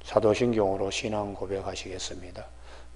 사도신경으로 신앙 고백하시겠습니다.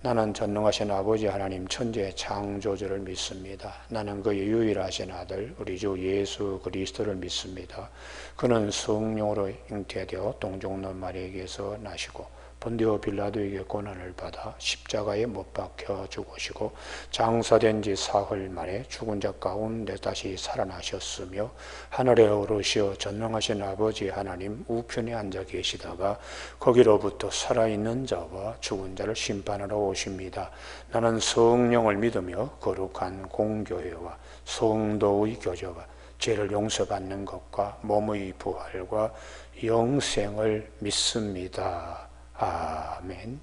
나는 전능하신 아버지 하나님 천지의 창조주를 믿습니다. 나는 그의 유일하신 아들 우리 주 예수 그리스도를 믿습니다. 그는 성령으로 잉태되어 동정녀 마리아에게서 나시고 본디오 빌라도에게 고난을 받아 십자가에 못 박혀 죽으시고 장사된 지 사흘 만에 죽은 자 가운데 다시 살아나셨으며 하늘에 오르시어 전능하신 아버지 하나님 우편에 앉아 계시다가 거기로부터 살아있는 자와 죽은 자를 심판하러 오십니다. 나는 성령을 믿으며 거룩한 공교회와 성도의 교제와 죄를 용서받는 것과 몸의 부활과 영생을 믿습니다. 아멘.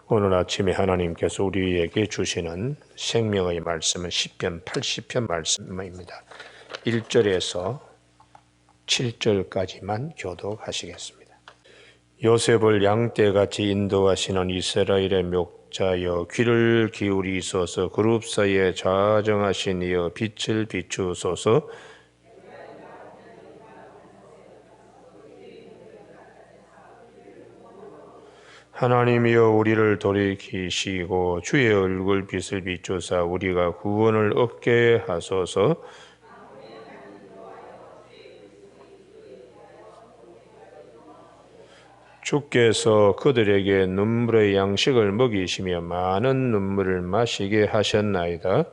오늘 아침에 하나님께서 우리에게 주시는 생명의 말씀은 시편 80편 말씀입니다. 1절에서 7절까지만 교독하시겠습니다. 요셉을 양떼같이 인도하시는 이스라엘의 목자여 귀를 기울이소서. 그룹 사이에 좌정하신 이여 빛을 비추소서. 하나님이여 우리를 돌이키시고 주의 얼굴 빛을 비추사 우리가 구원을 얻게 하소서. 주께서 그들에게 눈물의 양식을 먹이시며 많은 눈물을 마시게 하셨나이다.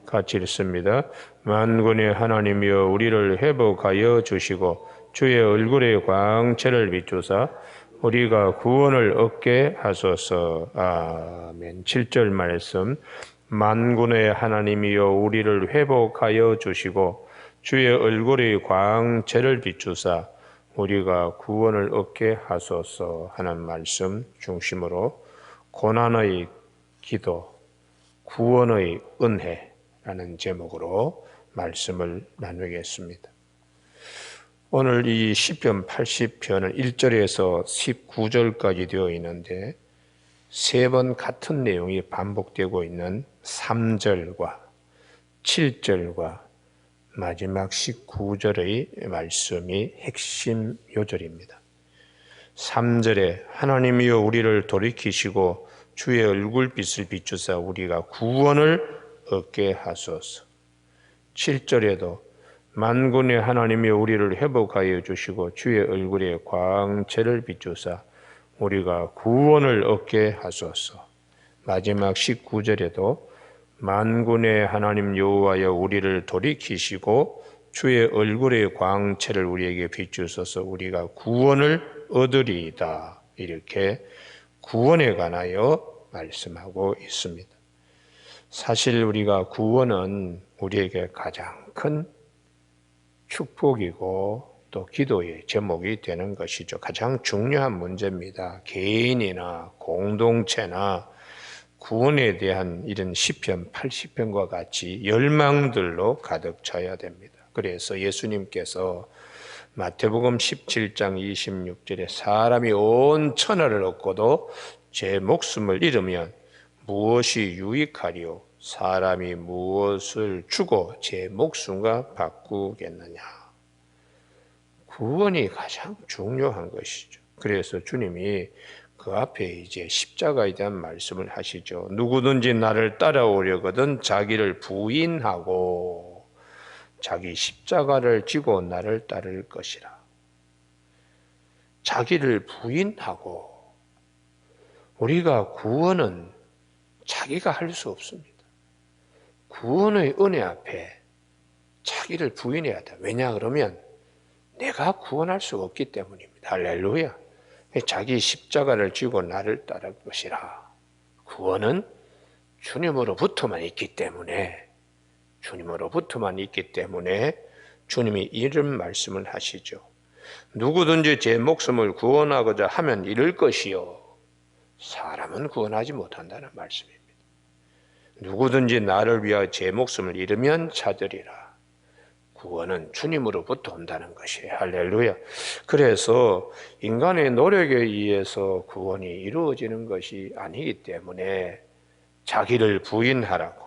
같이 읽습니다. 만군의 하나님이여 우리를 회복하여 주시고 주의 얼굴의 광채를 비추사 우리가 구원을 얻게 하소서. 아멘. 7절 말씀. 만군의 하나님이여 우리를 회복하여 주시고 주의 얼굴의 광채를 비추사 우리가 구원을 얻게 하소서 하는 말씀 중심으로 고난의 기도, 구원의 은혜라는 제목으로 말씀을 나누겠습니다. 오늘 이 시편 80편은 1절에서 19절까지 되어 있는데 세 번 같은 내용이 반복되고 있는 3절과 7절과 마지막 19절의 말씀이 핵심 요절입니다. 3절에 하나님이여 우리를 돌이키시고 주의 얼굴빛을 비추사 우리가 구원을 얻게 하소서. 7절에도 만군의 하나님이여 우리를 회복하여 주시고 주의 얼굴의 광채를 비추사 우리가 구원을 얻게 하소서. 마지막 19절에도 만군의 하나님 여호와여 우리를 돌이키시고 주의 얼굴의 광채를 우리에게 비추소서 우리가 구원을 얻으리이다. 이렇게 구원에 관하여 말씀하고 있습니다. 사실 우리가 구원은 우리에게 가장 큰 축복이고 또 기도의 제목이 되는 것이죠. 가장 중요한 문제입니다. 개인이나 공동체나 구원에 대한 이런 시편 80편과 같이 열망들로 가득 차야 됩니다. 그래서 예수님께서 마태복음 17장 26절에 사람이 온 천하를 얻고도 제 목숨을 잃으면 무엇이 유익하리요? 사람이 무엇을 주고 제 목숨과 바꾸겠느냐? 구원이 가장 중요한 것이죠. 그래서 주님이 그 앞에 이제 십자가에 대한 말씀을 하시죠. 누구든지 나를 따라오려거든 자기를 부인하고 자기 십자가를 지고 나를 따를 것이라. 자기를 부인하고 우리가 구원은 자기가 할 수 없습니다. 구원의 은혜 앞에 자기를 부인해야 돼. 왜냐 그러면 내가 구원할 수 없기 때문입니다. 할렐루야. 자기 십자가를 지고 나를 따를 것이라. 구원은 주님으로부터만 있기 때문에 주님이 이런 말씀을 하시죠. 누구든지 제 목숨을 구원하고자 하면 잃을 것이요 사람은 구원하지 못한다는 말씀입니다. 누구든지 나를 위하여 제 목숨을 잃으면 찾으리라. 구원은 주님으로부터 온다는 것이에요. 할렐루야. 그래서 인간의 노력에 의해서 구원이 이루어지는 것이 아니기 때문에 자기를 부인하라고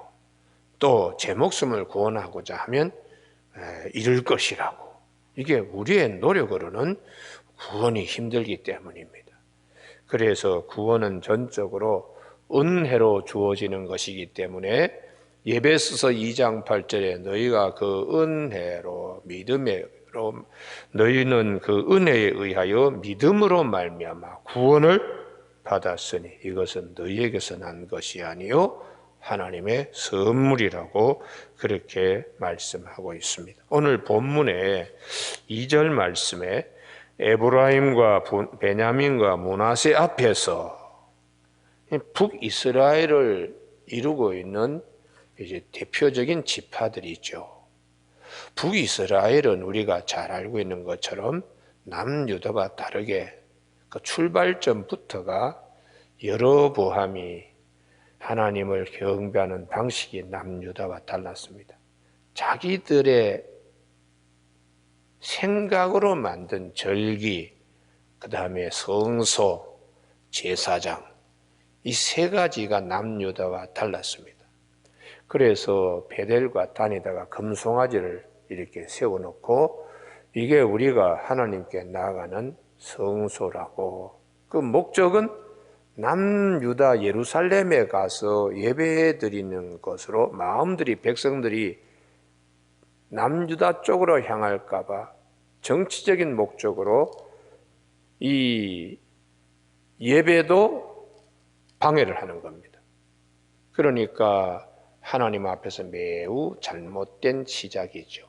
또 제 목숨을 구원하고자 하면 이룰 것이라고. 이게 우리의 노력으로는 구원이 힘들기 때문입니다. 그래서 구원은 전적으로 은혜로 주어지는 것이기 때문에 에베소서 2장 8절에 너희가 그 은혜로 믿음으로 너희는 그 은혜에 의하여 믿음으로 말미암아 구원을 받았으니 이것은 너희에게서 난 것이 아니요 하나님의 선물이라고 그렇게 말씀하고 있습니다. 오늘 본문의 2절 말씀에 에브라임과 베냐민과 므낫세 앞에서 북이스라엘을 이루고 있는 이제 대표적인 지파들이죠. 북이스라엘은 우리가 잘 알고 있는 것처럼 남유다와 다르게 그 출발점부터가 여로보암이 하나님을 경배하는 방식이 남유다와 달랐습니다. 자기들의 생각으로 만든 절기, 그 다음에 성소, 제사장, 이 세 가지가 남유다와 달랐습니다. 그래서 베델과 다니다가 금송아지를 이렇게 세워놓고 이게 우리가 하나님께 나아가는 성소라고. 그 목적은 남유다 예루살렘에 가서 예배 드리는 것으로 마음들이 백성들이 남유다 쪽으로 향할까 봐 정치적인 목적으로 이 예배도 방해를 하는 겁니다. 그러니까 하나님 앞에서 매우 잘못된 시작이죠.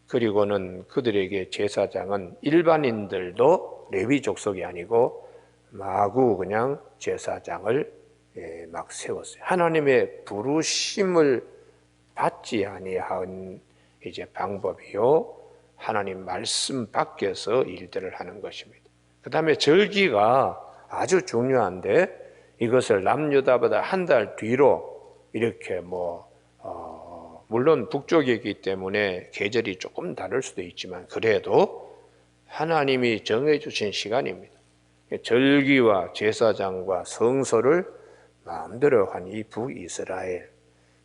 그리고는 그들에게 제사장은 일반인들도 레위 족속이 아니고 마구 그냥 제사장을 막 세웠어요. 하나님의 부르심을 받지 아니한 이제 방법이요, 하나님 말씀 밖에서 일들을 하는 것입니다. 그 다음에 절기가 아주 중요한데 이것을 남유다보다 한 달 뒤로 이렇게 물론 북쪽이기 때문에 계절이 조금 다를 수도 있지만 그래도 하나님이 정해주신 시간입니다. 절기와 제사장과 성소를 마음대로 한 이 북이스라엘,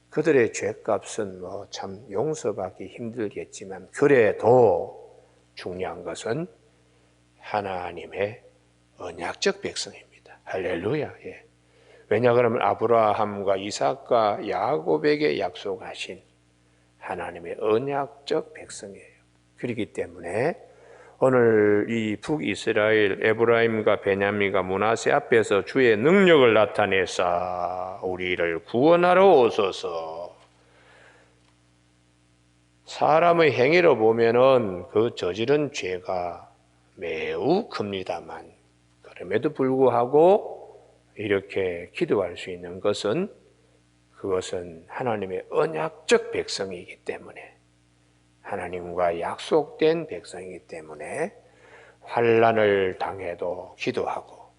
그들의 죄값은 참 용서받기 힘들겠지만 그래도 중요한 것은 하나님의 언약적 백성입니다. 할렐루야. 예. 왜냐 그러면 아브라함과 이삭과 야곱에게 약속하신 하나님의 언약적 백성이에요. 그렇기 때문에 오늘 이 북이스라엘 에브라임과 베냐민과 므낫세 앞에서 주의 능력을 나타내사 우리를 구원하러 오소서. 사람의 행위로 보면은 그 저지른 죄가 매우 큽니다만 그럼에도 불구하고 이렇게 기도할 수 있는 것은 그것은 하나님의 언약적 백성이기 때문에, 하나님과 약속된 백성이기 때문에 환난을 당해도 기도하고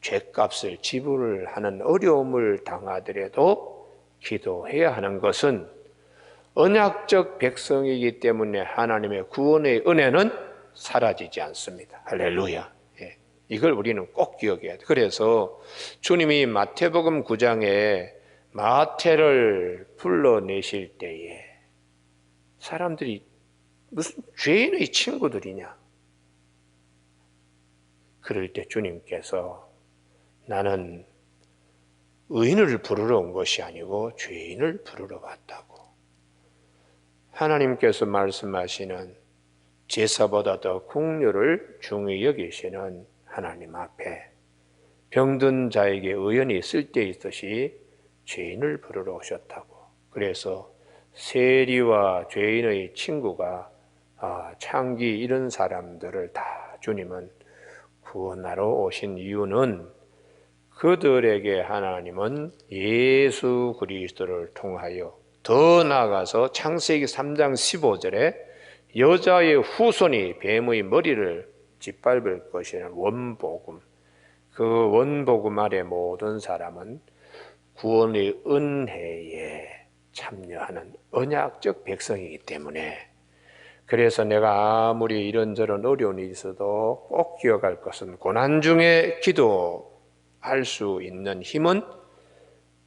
죄값을 지불하는 어려움을 당하더라도 기도해야 하는 것은 언약적 백성이기 때문에 하나님의 구원의 은혜는 사라지지 않습니다. 할렐루야. 예. 이걸 우리는 꼭 기억해야 돼. 그래서 주님이 마태복음 9장에 마태를 불러내실 때에 사람들이 무슨 죄인의 친구들이냐? 그럴 때 주님께서 나는 의인을 부르러 온 것이 아니고 죄인을 부르러 왔다고. 하나님께서 말씀하시는 제사보다 더 긍휼을 중히 여기시는 하나님 앞에 병든 자에게 의원이 쓸데있듯이 죄인을 부르러 오셨다고. 그래서 세리와 죄인의 친구가 창기 이런 사람들을 다 주님은 구원하러 오신 이유는 그들에게 하나님은 예수 그리스도를 통하여 더 나아가서 창세기 3장 15절에 여자의 후손이 뱀의 머리를 짓밟을 것이라는 원복음, 그 원복음 아래 모든 사람은 구원의 은혜에 참여하는 언약적 백성이기 때문에, 그래서 내가 아무리 이런저런 어려움이 있어도 꼭 기억할 것은 고난 중에 기도할 수 있는 힘은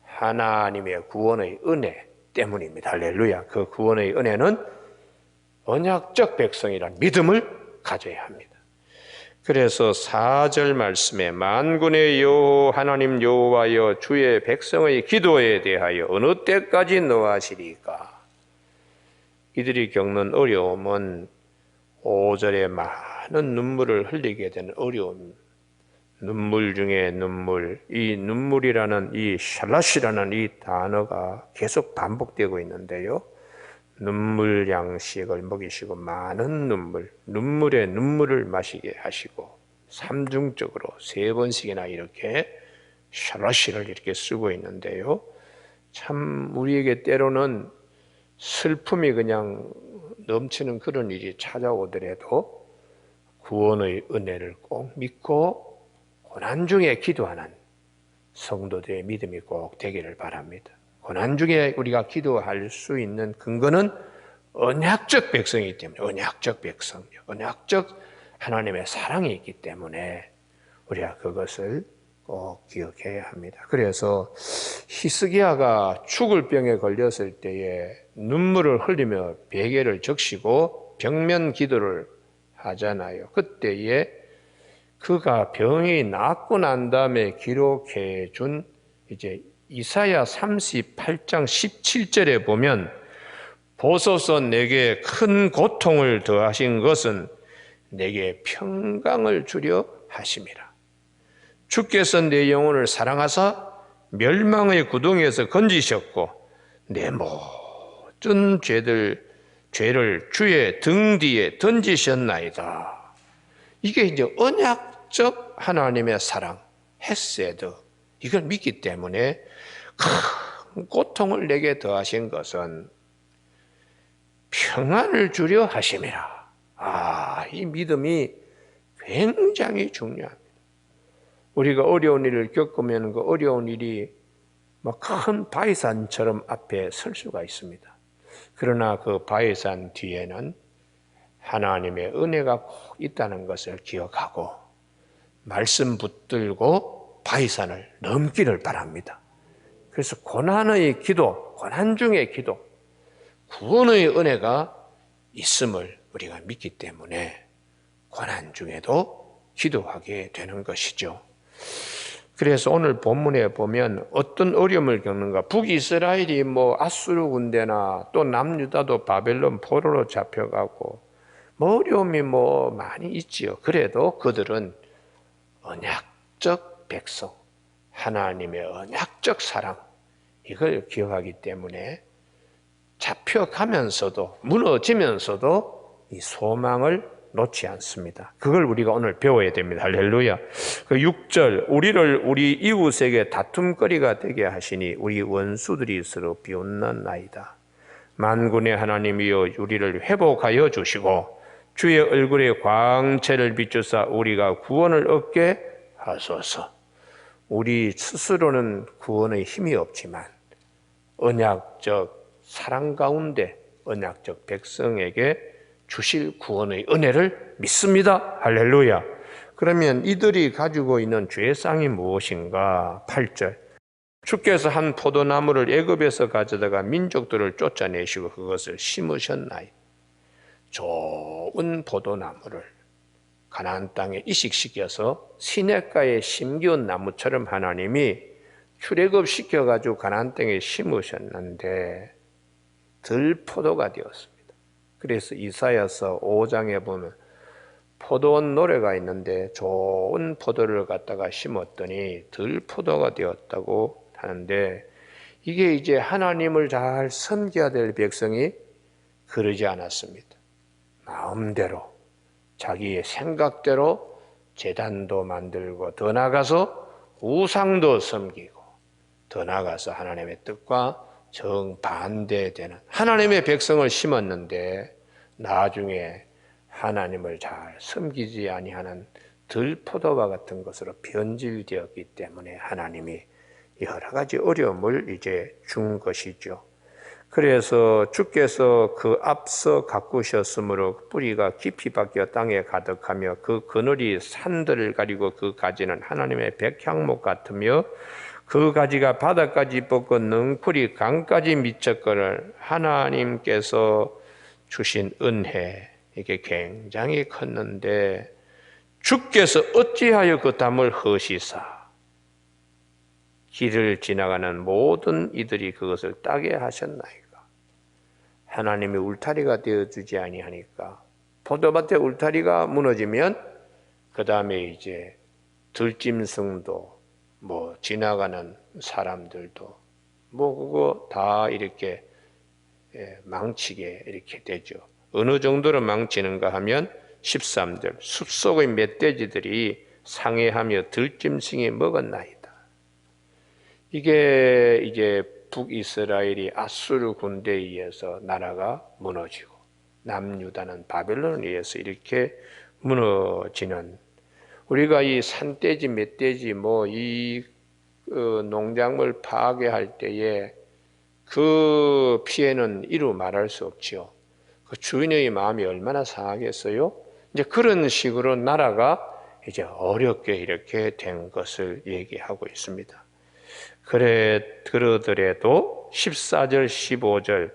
하나님의 구원의 은혜 때문입니다. 할렐루야. 그 구원의 은혜는 언약적 백성이란 믿음을 가져야 합니다. 그래서 4절 말씀에 만군의 여호와 하나님 여호와여 주의 백성의 기도에 대하여 어느 때까지 노하시리까? 이들이 겪는 어려움은 5절에 많은 눈물을 흘리게 되는 어려움, 눈물 중에 눈물, 이 눈물이라는 이 샬라시라는 이 단어가 계속 반복되고 있는데요. 눈물 양식을 먹이시고 많은 눈물의 눈물을 마시게 하시고 삼중적으로 3번씩이나 이렇게 샬라시를 이렇게 쓰고 있는데요. 참 우리에게 때로는 슬픔이 그냥 넘치는 그런 일이 찾아오더라도 구원의 은혜를 꼭 믿고 고난 중에 기도하는 성도들의 믿음이 꼭 되기를 바랍니다. 고난 중에 우리가 기도할 수 있는 근거는 언약적 백성이기 때문에, 언약적 백성, 언약적 하나님의 사랑이 있기 때문에 우리가 그것을 꼭 기억해야 합니다. 그래서 히스기야가 죽을 병에 걸렸을 때에 눈물을 흘리며 베개를 적시고 벽면 기도를 하잖아요. 그때에 그가 병이 낫고 난 다음에 기록해 준 이제 이사야 38장 17절에 보면 보소서 내게 큰 고통을 더하신 것은 내게 평강을 주려 하심이라. 주께서 내 영혼을 사랑하사 멸망의 구덩이에서 건지셨고 내 모든 죄를 주의 등 뒤에 던지셨나이다. 이게 이제 언약적 하나님의 사랑, 헤세드, 이걸 믿기 때문에 큰 고통을 내게 더하신 것은 평안을 주려 하심이라. 이 믿음이 굉장히 중요합니다. 우리가 어려운 일을 겪으면 그 어려운 일이 막 큰 바위산처럼 앞에 설 수가 있습니다. 그러나 그 바위산 뒤에는 하나님의 은혜가 꼭 있다는 것을 기억하고 말씀 붙들고 바위산을 넘기를 바랍니다. 그래서 고난의 기도, 고난 중의 기도, 구원의 은혜가 있음을 우리가 믿기 때문에 고난 중에도 기도하게 되는 것이죠. 그래서 오늘 본문에 보면 어떤 어려움을 겪는가, 북이스라엘이 아수르 군대나 또 남유다도 바벨론 포로로 잡혀가고 어려움이 많이 있지요. 그래도 그들은 언약적 백성, 하나님의 언약적 사랑, 이걸 기억하기 때문에 잡혀가면서도 무너지면서도 이 소망을 놓지 않습니다. 그걸 우리가 오늘 배워야 됩니다. 할렐루야. 그 6절, 우리를 우리 이웃에게 다툼거리가 되게 하시니 우리 원수들이 서로 비웃는나이다. 만군의 하나님이여 우리를 회복하여 주시고 주의 얼굴에 광채를 비추사 우리가 구원을 얻게 하소서. 우리 스스로는 구원의 힘이 없지만 언약적 사랑 가운데 언약적 백성에게 주실 구원의 은혜를 믿습니다. 할렐루야. 그러면 이들이 가지고 있는 죄상이 무엇인가? 8절. 주께서 한 포도나무를 애굽에서 가져다가 민족들을 쫓아내시고 그것을 심으셨나이. 좋은 포도나무를 가나안 땅에 이식시켜서 시냇가에 심기운 나무처럼 하나님이 출애굽시켜가지고 가나안 땅에 심으셨는데 들포도가 되었습니다. 그래서 이사야서 5장에 보면 포도원 노래가 있는데 좋은 포도를 갖다가 심었더니 들포도가 되었다고 하는데 이게 이제 하나님을 잘 섬겨야 될 백성이 그러지 않았습니다. 마음대로 자기의 생각대로 제단도 만들고 더 나아가서 우상도 섬기고 더 나아가서 하나님의 뜻과 정반대되는 하나님의 백성을 심었는데 나중에 하나님을 잘 섬기지 아니하는 들포도와 같은 것으로 변질되었기 때문에 하나님이 여러 가지 어려움을 이제 준 것이죠. 그래서 주께서 그 앞서 가꾸셨으므로 뿌리가 깊이 박혀 땅에 가득하며 그 그늘이 산들을 가리고 그 가지는 하나님의 백향목 같으며 그 가지가 바다까지 뻗고 능풀이 강까지 미쳤거늘 하나님께서 주신 은혜, 이게 굉장히 컸는데 주께서 어찌하여 그 담을 허시사 길을 지나가는 모든 이들이 그것을 따게 하셨나이까. 하나님이 울타리가 되어주지 아니하니까 포도밭에 울타리가 무너지면 그 다음에 이제 들짐승도 뭐 지나가는 사람들도 뭐 그거 다 이렇게 망치게 이렇게 되죠. 어느 정도로 망치는가 하면 13절 숲속의 멧돼지들이 상해하며 들짐승이 먹었나이다. 이게 이제 북이스라엘이 아수르 군대에 의해서 나라가 무너지고 남유다는 바벨론에 의해서 이렇게 무너지는, 우리가 이 산돼지 멧돼지 뭐 이 농작물 파괴할 때에 그 피해는 이루 말할 수 없지요. 그 주인의 마음이 얼마나 상하겠어요? 이제 그런 식으로 나라가 이제 어렵게 이렇게 된 것을 얘기하고 있습니다. 그러더라도 14절 15절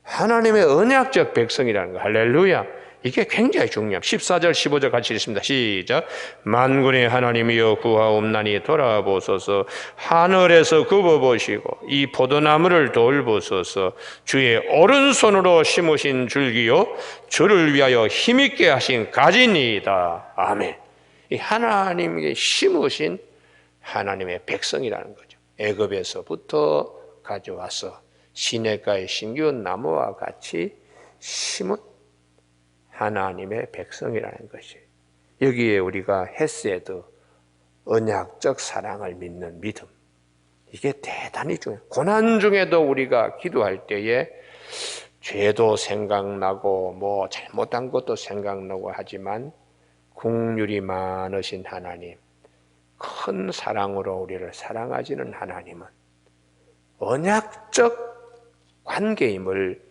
하나님의 언약적 백성이라는 거, 할렐루야, 이게 굉장히 중요합니다. 14절 15절 같이 읽습니다. 시작. 만군의 하나님이여 구하옵나니 돌아보소서. 하늘에서 굽어보시고 이 포도나무를 돌보소서. 주의 오른손으로 심으신 줄기요 주를 위하여 힘있게 하신 가지니이다. 아멘. 이 하나님께 심으신 하나님의 백성이라는 거죠. 애굽에서부터 가져와서 시냇가의 신기한 나무와 같이 심은 하나님의 백성이라는 것이, 여기에 우리가 헤세드, 언약적 사랑을 믿는 믿음, 이게 대단히 중요해요. 고난 중에도 우리가 기도할 때에 죄도 생각나고 뭐 잘못한 것도 생각나고 하지만 긍휼이 많으신 하나님, 큰 사랑으로 우리를 사랑하시는 하나님은 언약적 관계임을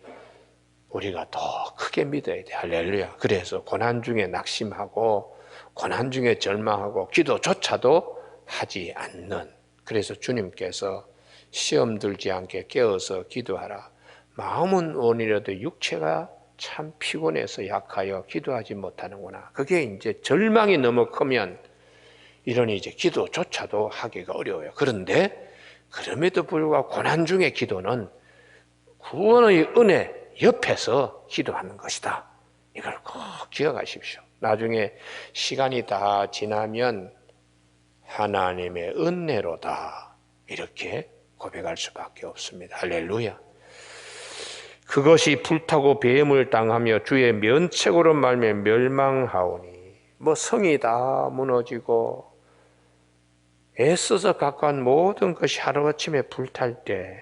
우리가 더 크게 믿어야 돼. 할렐루야. 그래서 고난 중에 낙심하고 고난 중에 절망하고 기도조차도 하지 않는, 그래서 주님께서 시험 들지 않게 깨어서 기도하라. 마음은 원이라도 육체가 참 피곤해서 약하여 기도하지 못하는구나. 그게 이제 절망이 너무 크면 이러니 이제 기도조차도 하기가 어려워요. 그런데 그럼에도 불구하고 고난 중의 기도는 구원의 은혜 옆에서 기도하는 것이다. 이걸 꼭 기억하십시오. 나중에 시간이 다 지나면 하나님의 은혜로다 이렇게 고백할 수밖에 없습니다. 할렐루야. 그것이 불타고 배임을 당하며 주의 면책으로 말미암아 멸망하오니, 뭐 성이 다 무너지고 애써서 가까운 모든 것이 하루아침에 불탈 때,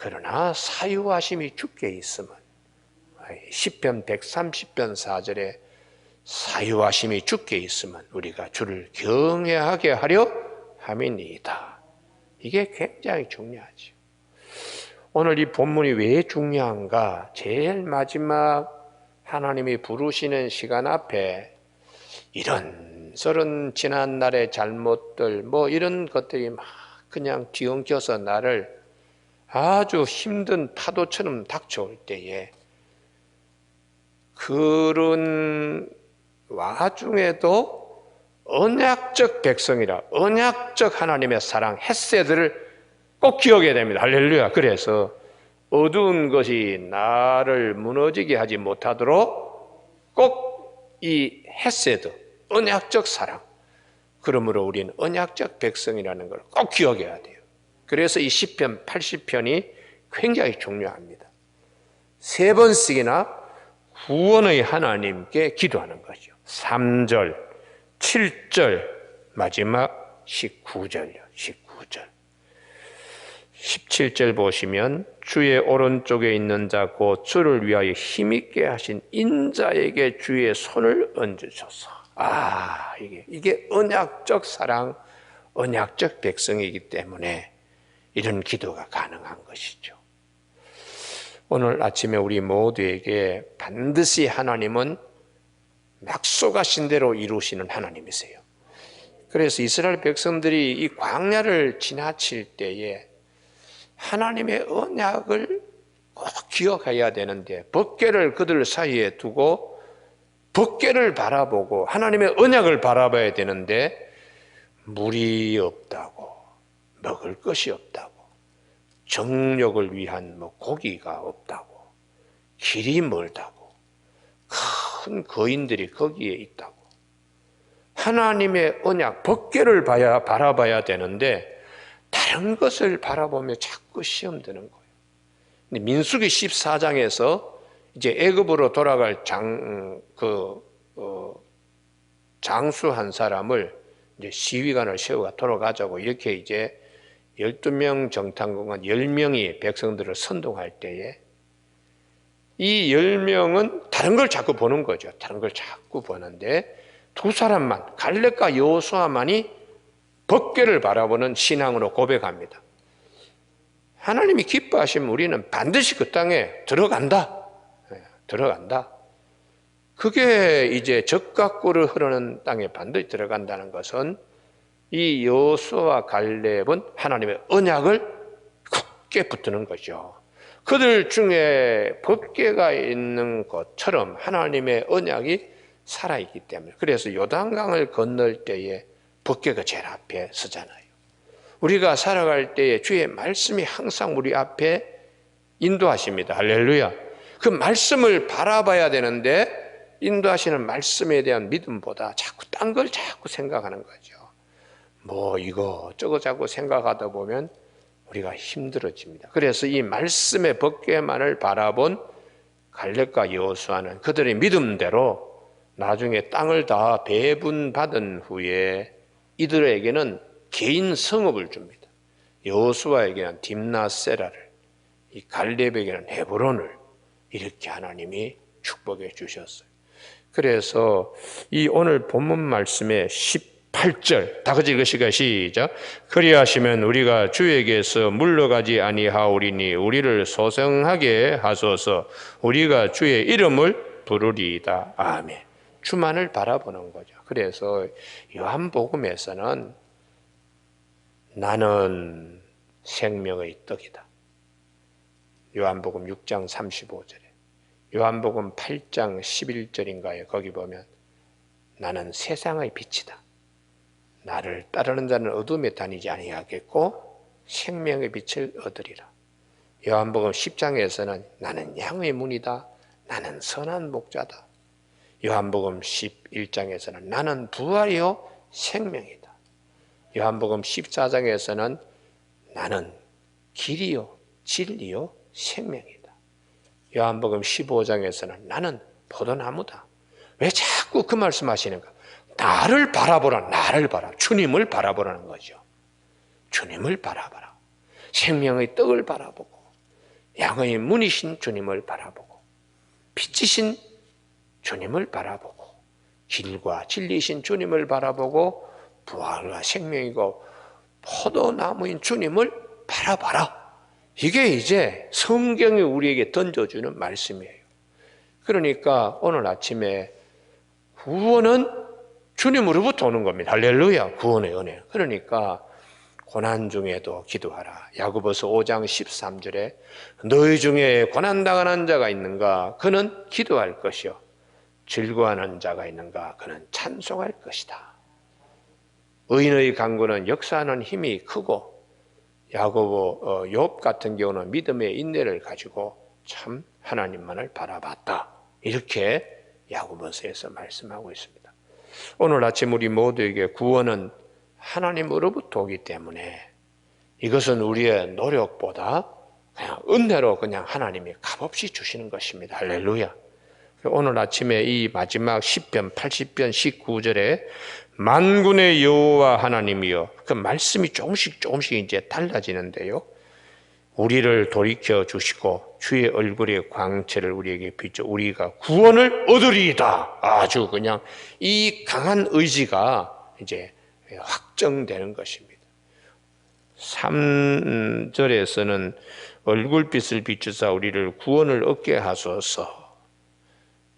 그러나 사유하심이 주께 있으면, 시편 130편 4절에 사유하심이 주께 있으면 우리가 주를 경외하게 하려 함이니이다. 이게 굉장히 중요하죠. 오늘 이 본문이 왜 중요한가? 제일 마지막 하나님이 부르시는 시간 앞에 이런저런 지난날의 잘못들 뭐 이런 것들이 막 그냥 뒤엉켜서 나를 아주 힘든 파도처럼 닥쳐올 때에, 그런 와중에도 언약적 백성이라, 언약적 하나님의 사랑, 헤세드를 꼭 기억해야 됩니다. 할렐루야. 그래서 어두운 것이 나를 무너지게 하지 못하도록 꼭 이 헤세드, 언약적 사랑, 그러므로 우리는 언약적 백성이라는 걸 꼭 기억해야 돼요. 그래서 이 시편 80편이 굉장히 중요합니다. 3번씩이나 구원의 하나님께 기도하는 거죠. 3절, 7절, 마지막 19절이요. 19절. 17절 보시면 주의 오른쪽에 있는 자 곧 주를 위하여 힘있게 하신 인자에게 주의 손을 얹으소서. 이게 언약적 사랑, 언약적 백성이기 때문에 이런 기도가 가능한 것이죠. 오늘 아침에 우리 모두에게 반드시 하나님은 약속하신 대로 이루시는 하나님이세요. 그래서 이스라엘 백성들이 이 광야를 지나칠 때에 하나님의 언약을 꼭 기억해야 되는데 법궤를 그들 사이에 두고 법궤를 바라보고 하나님의 언약을 바라봐야 되는데 물이 없다고, 먹을 것이 없다고, 정력을 위한 고기가 없다고, 길이 멀다고, 큰 거인들이 거기에 있다고. 하나님의 언약, 법궤를 바라봐야 되는데 다른 것을 바라보며 자꾸 시험 드는 거예요. 민수기 14장에서 이제 애굽으로 돌아갈 장수 한 사람을 이제 시위관을 세우고 돌아가자고 이렇게 이제 12명 정탐官 10명이 백성들을 선동할 때에 이 10명은 다른 걸 자꾸 보는 거죠. 다른 걸 자꾸 보는데 두 사람만, 갈렙과 여호수아만이 법궤를 바라보는 신앙으로 고백합니다. 하나님이 기뻐하시면 우리는 반드시 그 땅에 들어간다. 들어간다. 그게 이제 젖과 꿀을 흐르는 땅에 반드시 들어간다는 것은 이 여호수아와 갈렙은 하나님의 언약을 굳게 붙드는 거죠. 그들 중에 법궤가 있는 것처럼 하나님의 언약이 살아있기 때문에, 그래서 요단강을 건널 때에 법궤가 제일 앞에 서잖아요. 우리가 살아갈 때에 주의 말씀이 항상 우리 앞에 인도하십니다. 할렐루야. 그 말씀을 바라봐야 되는데 인도하시는 말씀에 대한 믿음보다 자꾸 딴 걸 자꾸 생각하는 거죠. 이거 저거 자꾸 생각하다 보면 우리가 힘들어집니다. 그래서 이 말씀의 법궤만을 바라본 갈렙과 여호수아는 그들의 믿음대로 나중에 땅을 다 배분받은 후에 이들에게는 개인 성읍을 줍니다. 여호수아에게는 딥나세라를, 이 갈렙에게는 헤브론을 이렇게 하나님이 축복해 주셨어요. 그래서 이 오늘 본문 말씀의 18절 다 같이 읽으시겠습니다. 시작. 그리하시면 우리가 주에게서 물러가지 아니하오리니 우리를 소생하게 하소서. 우리가 주의 이름을 부르리이다. 아멘. 주만을 바라보는 거죠. 그래서 요한복음에서는 나는 생명의 떡이다. 요한복음 6장 35절에, 요한복음 8장 11절인가에 거기 보면 나는 세상의 빛이다. 나를 따르는 자는 어둠에 다니지 아니하겠고 생명의 빛을 얻으리라. 요한복음 10장에서는 나는 양의 문이다. 나는 선한 목자다. 요한복음 11장에서는 나는 부활이요 생명이다. 요한복음 14장에서는 나는 길이요 진리요 생명이다. 요한복음 15장에서는 나는 포도나무다. 왜 자꾸 그 말씀하시는가? 나를 바라보라. 나를 바라. 주님을 바라보라는 거죠. 주님을 바라보라. 생명의 떡을 바라보고 양의 문이신 주님을 바라보고 빛이신 주님을 바라보고 길과 진리이신 주님을 바라보고 부활과 생명이고 포도나무인 주님을 바라봐라. 이게 이제 성경이 우리에게 던져주는 말씀이에요. 그러니까 오늘 아침에 구원은 주님으로부터 오는 겁니다. 할렐루야. 구원의 은혜. 그러니까 고난 중에도 기도하라. 야고보서 5장 13절에 너희 중에 고난당하는 자가 있는가? 그는 기도할 것이요. 즐거워하는 자가 있는가? 그는 찬송할 것이다. 의인의 간구는 역사하는 힘이 크고 야고보 욥 같은 경우는 믿음의 인내를 가지고 참 하나님만을 바라봤다. 이렇게 야고보서에서 말씀하고 있습니다. 오늘 아침 우리 모두에게 구원은 하나님으로부터 오기 때문에 이것은 우리의 노력보다 그냥 은혜로 그냥 하나님이 값없이 주시는 것입니다. 할렐루야. 오늘 아침에 이 마지막 10편 80편 19절에 만군의 여호와 하나님이여, 그 말씀이 조금씩 이제 달라지는데요. 우리를 돌이켜 주시고 주의 얼굴의 광채를 우리에게 비춰 우리가 구원을 얻으리이다. 아주 그냥 이 강한 의지가 이제 확정되는 것입니다. 3절에서는 얼굴빛을 비추사 우리를 구원을 얻게 하소서.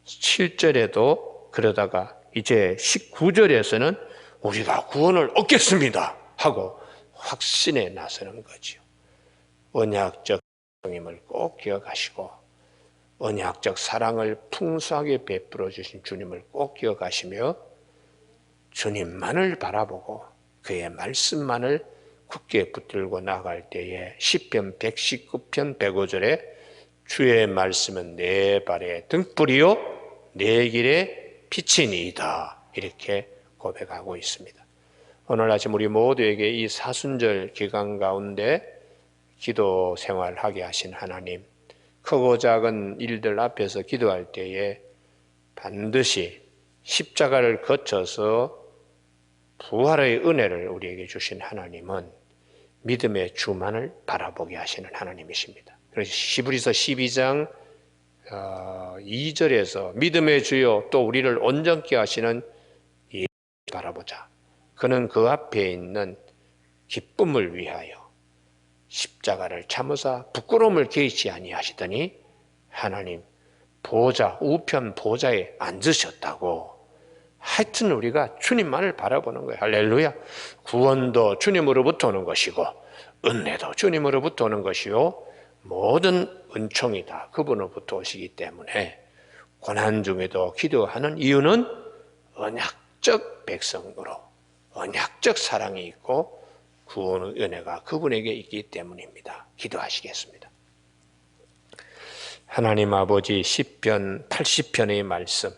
7절에도 그러다가 이제 19절에서는 우리가 구원을 얻겠습니다 하고 확신에 나서는 거죠. 언약적 임을 꼭 기억하시고 언약적 사랑을 풍성하게 베풀어 주신 주님을 꼭 기억하시며 주님만을 바라보고 그의 말씀만을 굳게 붙들고 나갈 때에 시편 119편 105절에 주의 말씀은 내 발의 등불이요 내 길의 빛이니이다 이렇게 고백하고 있습니다. 오늘 아침 우리 모두에게 이 사순절 기간 가운데 기도 생활하게 하신 하나님, 크고 작은 일들 앞에서 기도할 때에 반드시 십자가를 거쳐서 부활의 은혜를 우리에게 주신 하나님은 믿음의 주만을 바라보게 하시는 하나님이십니다. 그래서 히브리서 12장 2절에서 믿음의 주요 또 우리를 온전케 하시는 예수를 바라보자. 그는 그 앞에 있는 기쁨을 위하여 십자가를 참으사 부끄러움을 개의치 아니하시더니 하나님 보좌 우편 보좌에 앉으셨다고. 하여튼 우리가 주님만을 바라보는 거예요. 할렐루야. 구원도 주님으로부터 오는 것이고 은혜도 주님으로부터 오는 것이요 모든 은총이 다 그분으로부터 오시기 때문에 고난 중에도 기도하는 이유는 언약적 백성으로 언약적 사랑이 있고 구원의 은혜가 그분에게 있기 때문입니다. 기도하시겠습니다. 하나님 아버지 시편 80편의 말씀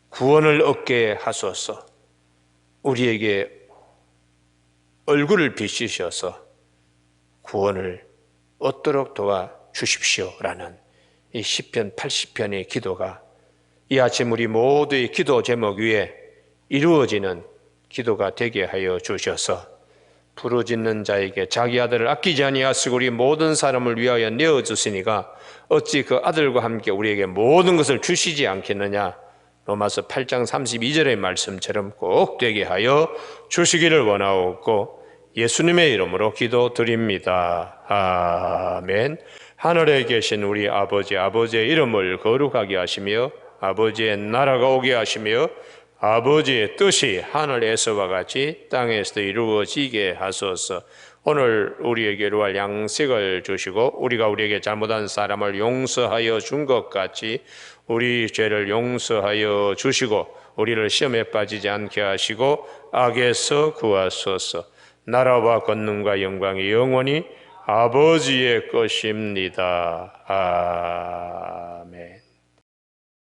구원을 얻게 하소서. 우리에게 얼굴을 비추셔서 구원을 얻도록 도와주십시오라는 이 시편 80편의 기도가 이 아침 우리 모두의 기도 제목 위에 이루어지는 기도가 되게 하여 주셔서 부르짖는 자에게 자기 아들을 아끼지 아니하시고 우리 모든 사람을 위하여 내어주시니가 어찌 그 아들과 함께 우리에게 모든 것을 주시지 않겠느냐. 로마서 8장 32절의 말씀처럼 꼭 되게 하여 주시기를 원하옵고 예수님의 이름으로 기도드립니다. 아멘. 하늘에 계신 우리 아버지, 아버지의 이름을 거룩하게 하시며 아버지의 나라가 오게 하시며 아버지의 뜻이 하늘에서와 같이 땅에서도 이루어지게 하소서. 오늘 우리에게 이루할 양식을 주시고 우리가 우리에게 잘못한 사람을 용서하여 준 것 같이 우리 죄를 용서하여 주시고 우리를 시험에 빠지지 않게 하시고 악에서 구하소서. 나라와 권능과 영광이 영원히 아버지의 것입니다. 아멘.